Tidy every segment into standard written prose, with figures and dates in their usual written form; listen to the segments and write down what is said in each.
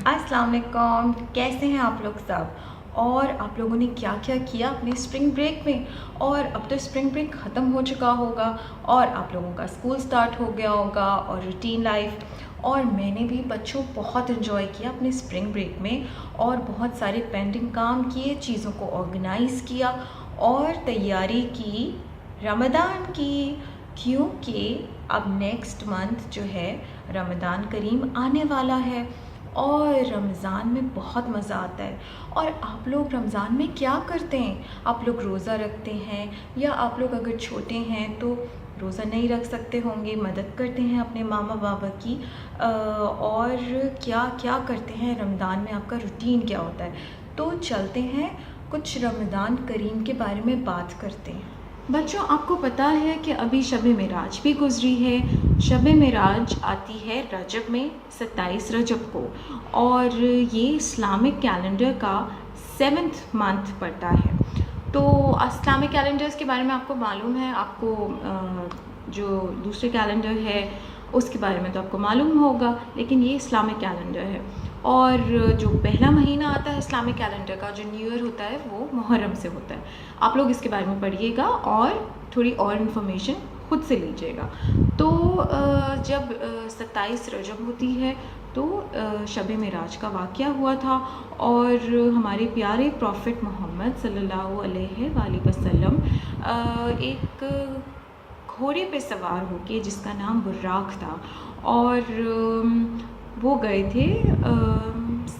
अस्सलाम वालेकुम, कैसे हैं आप लोग सब। और आप लोगों ने क्या क्या किया अपने स्प्रिंग ब्रेक में। और अब तो स्प्रिंग ब्रेक ख़त्म हो चुका होगा और आप लोगों का स्कूल स्टार्ट हो गया होगा और रूटीन लाइफ। और मैंने भी बच्चों बहुत इन्जॉय किया अपने स्प्रिंग ब्रेक में और बहुत सारे पेंडिंग काम किए, चीज़ों को ऑर्गेनाइज़ किया और तैयारी की रमज़ान की, क्योंकि अब नेक्स्ट मंथ जो है रमज़ान करीम आने वाला है और रमज़ान में बहुत मज़ा आता है। और आप लोग रमज़ान में क्या करते हैं? आप लोग रोज़ा रखते हैं या आप लोग अगर छोटे हैं तो रोज़ा नहीं रख सकते होंगे, मदद करते हैं अपने मामा बाबा की। और क्या क्या करते हैं रमज़ान में, आपका रूटीन क्या होता है? तो चलते हैं कुछ रमज़ान करीम के बारे में बात करते हैं। बच्चों, आपको पता है कि अभी शब मेराज भी गुजरी है। शब मेराज आती है रजब में, 27 रजब को, और ये इस्लामिक कैलेंडर का 7th मंथ पड़ता है। तो इस्लामिक कैलेंडर्स के बारे में आपको मालूम है, आपको जो दूसरे कैलेंडर है उसके बारे में तो आपको मालूम होगा, लेकिन ये इस्लामिक कैलेंडर है। और जो पहला महीना आता है इस्लामिक कैलेंडर का, जो न्यू ईयर होता है, वो मुहर्रम से होता है। आप लोग इसके बारे में पढ़िएगा और थोड़ी और इन्फॉर्मेशन खुद से लीजिएगा। तो जब 27 रजब होती है तो शब मेराज का वाक़या हुआ था और हमारे प्यारे प्रॉफिट मोहम्मद सल्लल्लाहु अलैहि वसल्लम एक घोड़े पे सवार होके, जिसका नाम बुर्राक था, और वो गए थे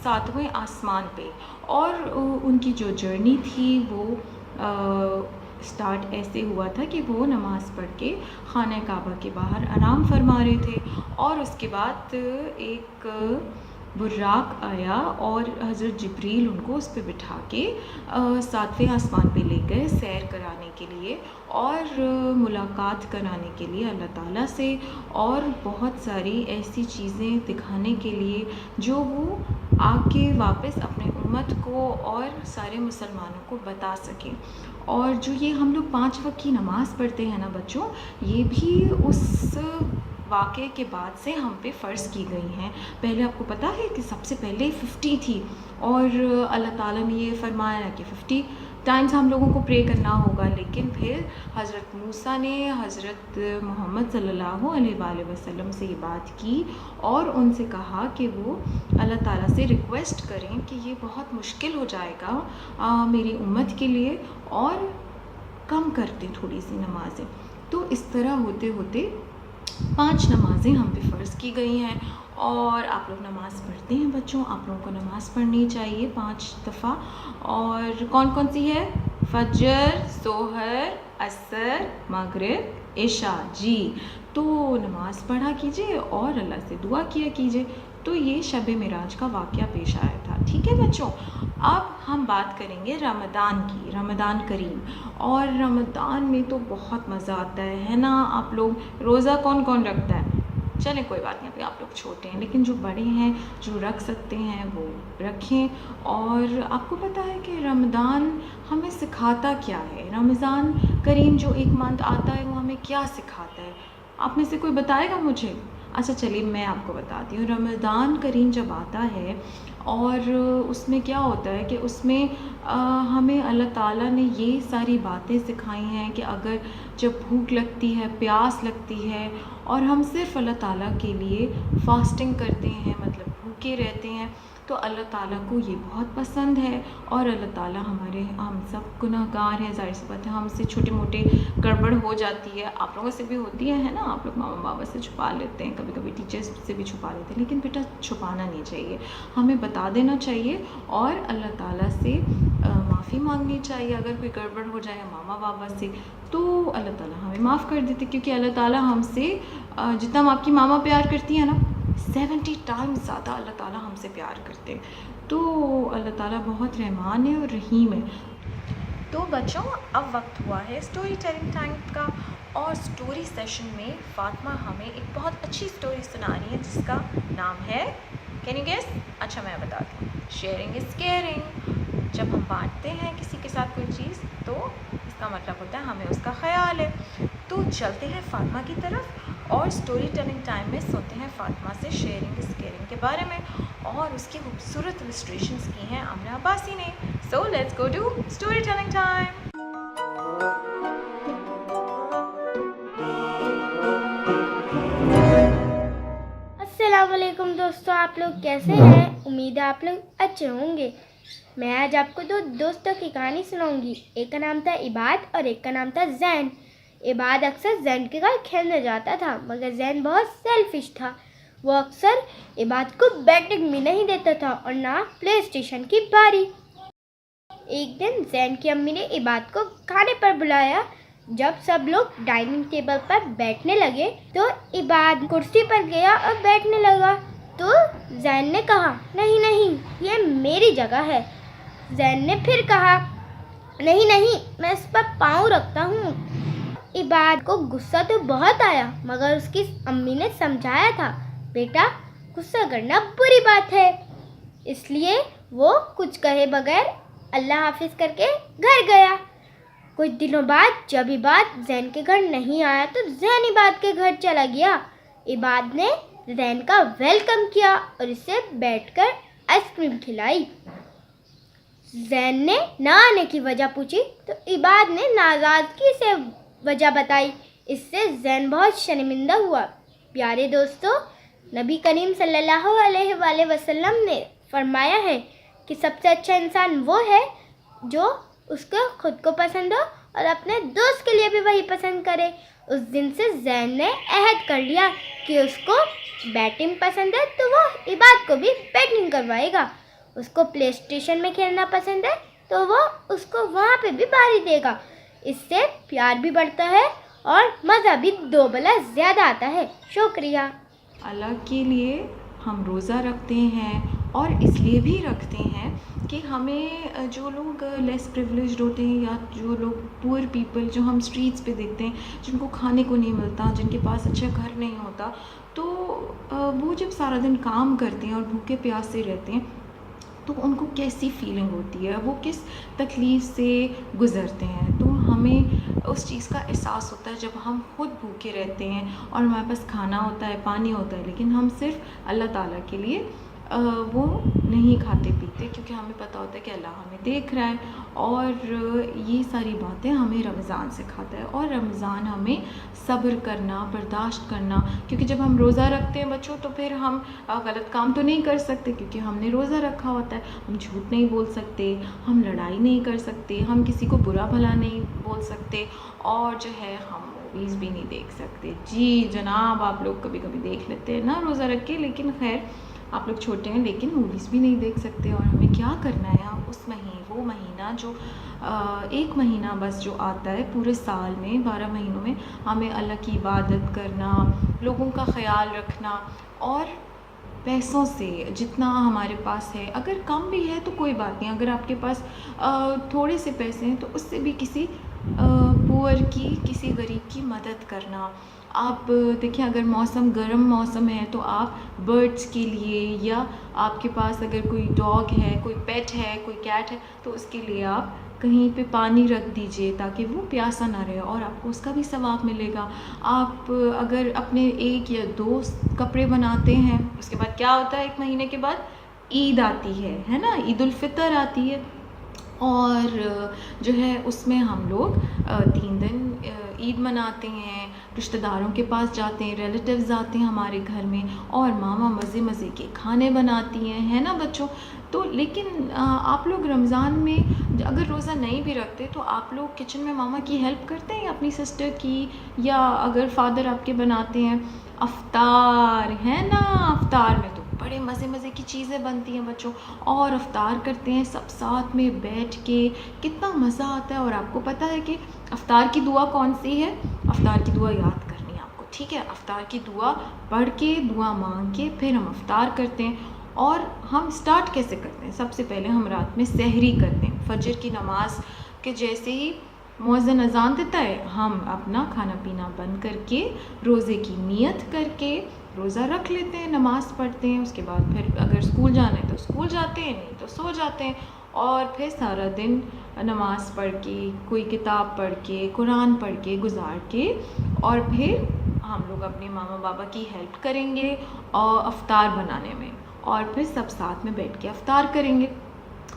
7वें आसमान पे। और उनकी जो जर्नी थी वो स्टार्ट ऐसे हुआ था कि वो नमाज़ पढ़ के खाने काबा के बाहर आराम फरमा रहे थे और उसके बाद एक बुर्राक आया और हज़रत जिब्रील उनको उस पर बिठा के 7वें आसमान पे ले गए सैर कराने के लिए और मुलाकात कराने के लिए अल्लाह ताला से, और बहुत सारी ऐसी चीज़ें दिखाने के लिए जो वो आके वापस अपने उम्मत को और सारे मुसलमानों को बता सकें। और जो ये हम लोग 5 वक्त की नमाज़ पढ़ते हैं ना बच्चों, ये भी उस वाक़े के बाद से हम पे फ़र्ज़ की गई हैं। पहले आपको पता है कि सबसे पहले 50 थी और अल्लाह ताला ने ये फ़रमाया कि 50 टाइम्स हम लोगों को प्रे करना होगा, लेकिन फिर हज़रत मूसा ने हज़रत मोहम्मद सल्लल्लाहु अलैहि वसल्लम से ये बात की और उनसे कहा कि वो अल्लाह ताला से रिक्वेस्ट करें कि ये बहुत मुश्किल हो जाएगा मेरी उम्मत के लिए, और कम करते थोड़ी सी नमाज़ें। तो इस तरह होते होते 5 नमाज़ें हम पे फ़र्ज़ की गई हैं। और आप लोग नमाज़ पढ़ते हैं बच्चों, आप लोगों को नमाज़ पढ़नी चाहिए 5 दफ़ा। और कौन कौन सी है? फजर, जोहर, असर, मगरिब, इशा। जी, तो नमाज़ पढ़ा कीजिए और अल्लाह से दुआ किया कीजिए। तो ये शब मेराज का वाक़या पेश आया था। ठीक है बच्चों, अब हम बात करेंगे रमज़ान की, रमज़ान करीम। और रमज़ान में तो बहुत मज़ा आता है ना। आप लोग रोज़ा कौन कौन रखता है? चलें कोई बात नहीं, अभी आप लोग छोटे हैं, लेकिन जो बड़े हैं जो रख सकते हैं वो रखें। और आपको पता है कि रमज़ान हमें सिखाता क्या है? रमज़ान करीम जो एक मंथ आता है वो हमें क्या सिखाता है? आप में से कोई बताएगा मुझे? अच्छा चलिए मैं आपको बताती हूँ। रमज़ान करीम जब आता है और उसमें क्या होता है कि उसमें हमें अल्लाह ताला ने ये सारी बातें सिखाई हैं कि अगर जब भूख लगती है, प्यास लगती है और हम सिर्फ़ अल्लाह ताला के लिए फ़ास्टिंग करते हैं, मतलब भूखे रहते हैं, तो अल्लाह ताला को ये बहुत पसंद है। और अल्लाह ताला हम सब गुनाहगार हैं, ज़ाहिर सी बात है हमसे छोटे मोटे गड़बड़ हो जाती है, आप लोगों से भी होती है ना। आप लोग मामा बाबा से छुपा लेते हैं, कभी कभी टीचर्स से भी छुपा लेते हैं, लेकिन बेटा छुपाना नहीं चाहिए, हमें बता देना चाहिए और अल्लाह ताला से माफ़ी मांगनी चाहिए। अगर कोई गड़बड़ हो जाए मामा बाबा से तो अल्लाह ताला हमें माफ़ कर देते, क्योंकि अल्लाह ताला हमसे जितना आपकी मामा प्यार करती है ना, 70 टाइम्स ज़्यादा अल्लाह ताला हमसे प्यार करते हैं। तो अल्लाह ताला बहुत रहमान है और रहीम है। तो बच्चों, अब वक्त हुआ है स्टोरी टेलिंग टाइम का, और स्टोरी सेशन में फ़ातिमा हमें एक बहुत अच्छी स्टोरी सुना रही है जिसका नाम है, कैन यू गेस? अच्छा मैं बताती हूँ, शेयरिंग इज़ केयरिंग। जब हम बांटते हैं किसी के साथ कोई चीज़ तो इसका मतलब होता है हमें उसका ख्याल है। तो चलते हैं फ़ातिमा की तरफ और स्टोरी टेलिंग टाइम में सुनते हैं फ़ातिमा से शेयरिंग इज़ केयरिंग के बारे में। और उसकी खूबसूरत इलस्ट्रेशंस की हैं आमना अब्बासी ने। So let's go to story telling time. अस्सलामुअलैकुम दोस्तों, आप लोग कैसे हैं? उम्मीद है आप लोग अच्छे होंगे। मैं आज आपको दो दोस्तों की कहानी सुनाऊंगी। एक का नाम था इबाद और एक का नाम था जैन। इबाद अक्सर जैन के घर खेलने जाता था, मगर जैन बहुत सेल्फिश था। वो अक्सर इबाद को बैटिंग भी नहीं देता था और ना प्ले स्टेशन की बारी। एक दिन जैन की अम्मी ने इबाद को खाने पर बुलाया। जब सब लोग डाइनिंग टेबल पर बैठने लगे तो इबाद कुर्सी पर गया और बैठने लगा। तो जैन ने कहा, नहीं नहीं, ये मेरी जगह है। जैन ने फिर कहा, नहीं नहीं, मैं इस पर पाँव रखता हूँ। इबाद को गुस्सा तो बहुत आया, मगर उसकी अम्मी ने समझाया था, बेटा गुस्सा करना बुरी बात है। इसलिए वो कुछ कहे बगैर अल्लाह हाफिज करके घर गया। कुछ दिनों बाद जब इबाद जैन के घर नहीं आया तो जैन इबाद के घर चला गया। इबाद ने जैन का वेलकम किया और इसे बैठकर आइसक्रीम खिलाई। जैन ने ना आने की वजह पूछी तो इबाद ने नाराज़गी से वजह बताई। इससे जैन बहुत शर्मिंदा हुआ। प्यारे दोस्तों, नबी करीम सल्लल्लाहु अलैहि वसल्लम ने फरमाया है कि सबसे अच्छा इंसान वो है जो उसको खुद को पसंद हो और अपने दोस्त के लिए भी वही पसंद करे। उस दिन से जैन ने अहद कर लिया कि उसको बैटिंग पसंद है तो वो इबाद को भी बैटिंग करवाएगा। उसको प्ले स्टेशन में खेलना पसंद है तो वो उसको वहाँ पे भी बारी देगा। इससे प्यार भी बढ़ता है और मज़ा भी दो बला ज़्यादा आता है। शुक्रिया। अल्लाह के लिए हम रोज़ा रखते हैं और इसलिए भी रखते हैं कि हमें जो लोग लेस प्रिविलेज्ड होते हैं या जो लोग पुअर पीपल जो हम स्ट्रीट्स पे देखते हैं, जिनको खाने को नहीं मिलता, जिनके पास अच्छा घर नहीं होता, तो वो जब सारा दिन काम करते हैं और भूखे प्यासे रहते हैं तो उनको कैसी फीलिंग होती है, वो किस तकलीफ़ से गुज़रते हैं। तो हमें उस चीज़ का एहसास होता है जब हम खुद भूखे रहते हैं और हमारे पास खाना होता है, पानी होता है, लेकिन हम सिर्फ अल्लाह ताला के लिए वो नहीं खाते पीते, क्योंकि हमें पता होता है कि अल्लाह हमें देख रहा है। और ये सारी बातें हमें रमज़ान सिखाता है और रमज़ान हमें सब्र करना, बर्दाश्त करना, क्योंकि जब हम रोज़ा रखते हैं बच्चों तो फिर हम गलत काम तो नहीं कर सकते, क्योंकि हमने रोज़ा रखा होता है। हम झूठ नहीं बोल सकते, हम लड़ाई नहीं कर सकते, हम किसी को बुरा भला नहीं बोल सकते, और जो है हम मूवीज़ भी नहीं देख सकते। जी जनाब, आप लोग कभी कभी देख लेते हैं ना रोज़ा रख के, लेकिन खैर आप लोग छोटे हैं, लेकिन मूवीज़ भी नहीं देख सकते। और हमें क्या करना है, हम उस वो महीना जो एक महीना बस जो आता है पूरे साल में, 12 महीनों में, हमें अल्लाह की इबादत करना, लोगों का ख़याल रखना, और पैसों से जितना हमारे पास है, अगर कम भी है तो कोई बात नहीं, अगर आपके पास थोड़े से पैसे हैं तो उससे भी किसी पुअर की, किसी गरीब की मदद करना। आप देखिए, अगर मौसम गर्म मौसम है तो आप बर्ड्स के लिए, या आपके पास अगर कोई डॉग है, कोई पेट है, कोई कैट है, तो उसके लिए आप कहीं पे पानी रख दीजिए ताकि वो प्यासा ना रहे और आपको उसका भी सवाब मिलेगा। आप अगर अपने एक या दो कपड़े बनाते हैं, उसके बाद क्या होता है, एक महीने के बाद ईद आती है ना, ईद उल फितर आती है, और जो है उसमें हम लोग 3 दिन ईद मनाते हैं, रिश्तेदारों के पास जाते हैं, रिलेटिव्स आते हैं हमारे घर में, और मामा मज़े मज़े के खाने बनाती हैं, है ना बच्चों। तो लेकिन आप लोग रमज़ान में अगर रोज़ा नहीं भी रखते तो आप लोग किचन में मामा की हेल्प करते हैं, अपनी सिस्टर की, या अगर फादर आपके बनाते हैं अफ्तार, है ना, अफ्तार में तो बड़े मज़े मज़े की चीज़ें बनती हैं बच्चों, और अफ्तार करते हैं सब साथ में बैठ के, कितना मज़ा आता है। और आपको पता है कि अफ्तार की दुआ कौन सी है? अफ्तार की दुआ याद करनी है आपको, ठीक है? अफ्तार की दुआ पढ़ के, दुआ मांग के फिर हम अफ्तार करते हैं। और हम स्टार्ट कैसे करते हैं? सबसे पहले हम रात में सहरी करते हैं, फजर की नमाज के जैसे ही मुअज़्ज़िन अज़ान देता है, हम अपना खाना पीना बंद करके रोज़े की नियत करके रोज़ा रख लेते हैं, नमाज़ पढ़ते हैं। उसके बाद फिर अगर स्कूल जाना है तो स्कूल जाते हैं, नहीं तो सो जाते हैं, और फिर सारा दिन नमाज़ पढ़ के, कोई किताब पढ़ के, कुरान पढ़ के गुजार के, और फिर हम लोग अपने मामा बाबा की हेल्प करेंगे और अफ्तार बनाने में। और फिर सब साथ में बैठ के इफ्तार करेंगे।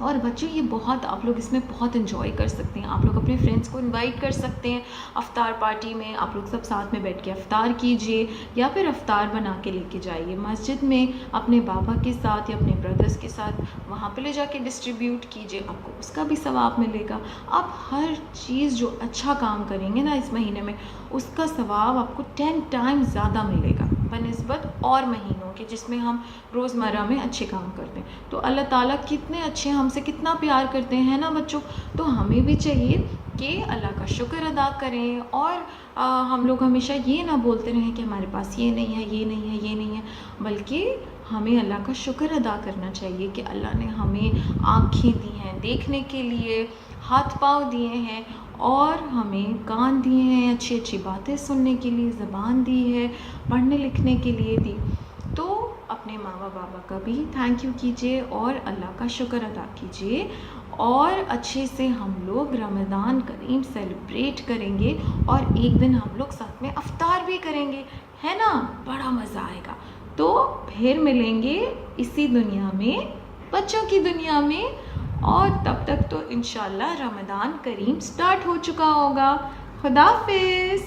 और बच्चों ये बहुत आप लोग इसमें बहुत इन्जॉय कर सकते हैं। आप लोग अपने फ्रेंड्स को इनवाइट कर सकते हैं अफ्तार पार्टी में। आप लोग सब साथ में बैठ के अफ्तार कीजिए या फिर अफ्तार बना के लेके जाइए मस्जिद में अपने बाबा के साथ या अपने ब्रदर्स के साथ, वहाँ पे ले जाके डिस्ट्रीब्यूट कीजिए, आपको उसका भी सवाब मिलेगा। आप हर चीज़ जो अच्छा काम करेंगे ना इस महीने में, उसका सवाब आपको 10 टाइम्स ज़्यादा मिलेगा बनिस्बत और महीनों के जिसमें हम रोज़मर्रा में अच्छे काम करते हैं। तो अल्लाह ताला कितने अच्छे हमसे कितना प्यार करते हैं ना बच्चों। तो हमें भी चाहिए कि अल्लाह का शुक्र अदा करें और हम लोग हमेशा ये ना बोलते रहें कि हमारे पास ये नहीं है, ये नहीं है, ये नहीं है, बल्कि हमें अल्लाह का शुक्र अदा करना चाहिए कि अल्लाह ने हमें आँखें दी हैं देखने के लिए, हाथ पाँव दिए हैं और हमें कान दिए हैं अच्छी अच्छी बातें सुनने के लिए, ज़बान दी है पढ़ने लिखने के लिए दी। तो अपने माँ बाबा का भी थैंक यू कीजिए और अल्लाह का शुक्र अदा कीजिए और अच्छे से हम लोग रमज़ान करीम सेलिब्रेट करेंगे और एक दिन हम लोग साथ में अफ्तार भी करेंगे, है ना, बड़ा मज़ा आएगा। तो फिर मिलेंगे इसी दुनिया में, बच्चों की दुनिया में, और तब तक तो इंशाल्लाह रमज़ान करीम स्टार्ट हो चुका होगा। खुदा हाफिज़।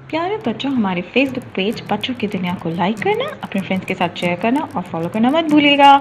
प्यारे बच्चों, हमारे फेसबुक पेज बच्चों की दुनिया को लाइक करना, अपने फ्रेंड्स के साथ शेयर करना और फॉलो करना मत भूलिएगा।